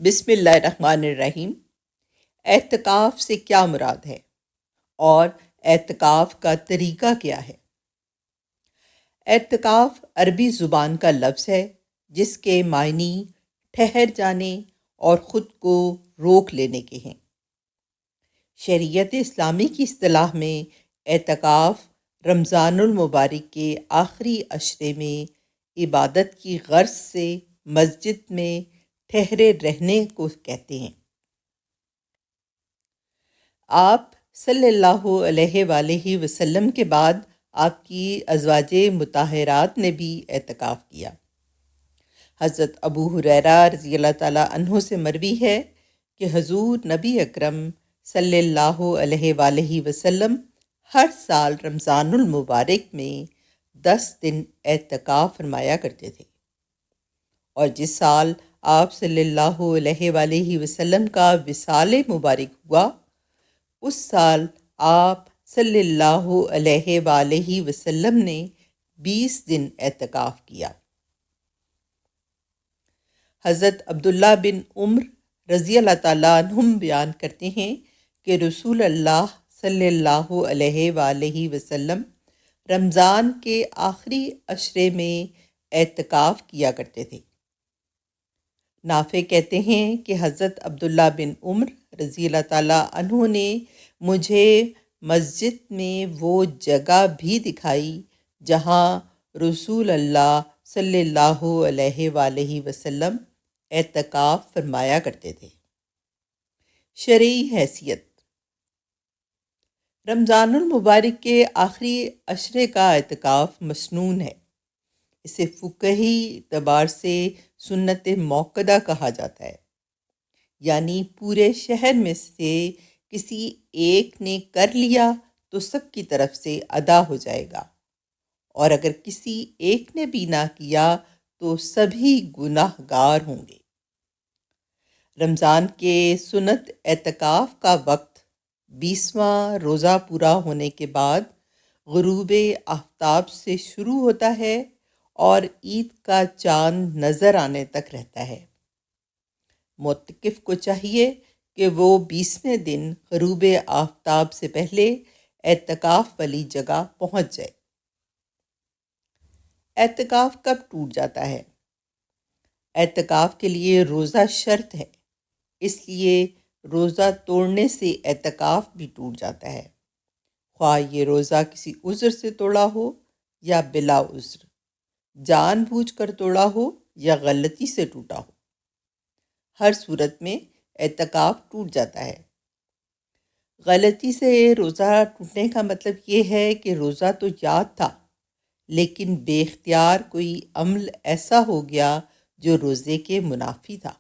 بسم اللہ الرحمن الرحیم۔ اعتکاف سے کیا مراد ہے اور اعتکاف کا طریقہ کیا ہے؟ اعتکاف عربی زبان کا لفظ ہے جس کے معنی ٹھہر جانے اور خود کو روک لینے کے ہیں۔ شریعت اسلامی کی اصطلاح میں اعتکاف رمضان المبارک کے آخری عشرے میں عبادت کی غرض سے مسجد میں ٹھہرے رہنے کو کہتے ہیں۔ آپ صلی اللہ علیہ وآلہ وسلم کے بعد آپ کی ازواج مطہرات نے بھی اعتکاف کیا۔ حضرت ابو ہریرہ رضی اللہ تعالیٰ عنہ سے مروی ہے کہ حضور نبی اکرم صلی اللہ علیہ وآلہ وسلم ہر سال رمضان المبارک میں 10 دن اعتکاف فرمایا کرتے تھے، اور جس سال آپ صلی اللہ علیہ وآلہ وسلم کا وصال مبارک ہوا، اس سال آپ صلی اللہ علیہ وآلہ وسلم نے 20 دن اعتکاف کیا۔ حضرت عبداللہ بن عمر رضی اللہ تعالیٰ عنہم بیان کرتے ہیں کہ رسول اللہ صلی اللہ علیہ وآلہ وسلم رمضان کے آخری عشرے میں اعتکاف کیا کرتے تھے۔ نافع کہتے ہیں کہ حضرت عبداللہ بن عمر رضی اللہ تعالیٰ عنہ نے مجھے مسجد میں وہ جگہ بھی دکھائی جہاں رسول اللہ صلی اللہ علیہ وآلہ وسلم اعتکاف فرمایا کرتے تھے۔ شرعی حیثیت: رمضان المبارک کے آخری عشرے کا اعتکاف مسنون ہے۔ اسے فقہی اعتبار سے سنت موقدہ کہا جاتا ہے، یعنی پورے شہر میں سے کسی ایک نے کر لیا تو سب کی طرف سے ادا ہو جائے گا، اور اگر کسی ایک نے بھی نہ کیا تو سبھی گناہ گار ہوں گے۔ رمضان کے سنت اعتکاف کا وقت 20واں روزہ پورا ہونے کے بعد غروب آفتاب سے شروع ہوتا ہے اور عید کا چاند نظر آنے تک رہتا ہے۔ معتکف کو چاہیے کہ وہ 20ویں دن غروب آفتاب سے پہلے اعتکاف والی جگہ پہنچ جائے۔ اعتکاف کب ٹوٹ جاتا ہے؟ اعتکاف کے لیے روزہ شرط ہے، اس لیے روزہ توڑنے سے اعتکاف بھی ٹوٹ جاتا ہے، خواہ یہ روزہ کسی عذر سے توڑا ہو یا بلا عذر، جان بوجھ کر توڑا ہو یا غلطی سے ٹوٹا ہو، ہر صورت میں اعتکاف ٹوٹ جاتا ہے۔ غلطی سے روزہ ٹوٹنے کا مطلب یہ ہے کہ روزہ تو یاد تھا لیکن بے اختیار کوئی عمل ایسا ہو گیا جو روزے کے منافی تھا۔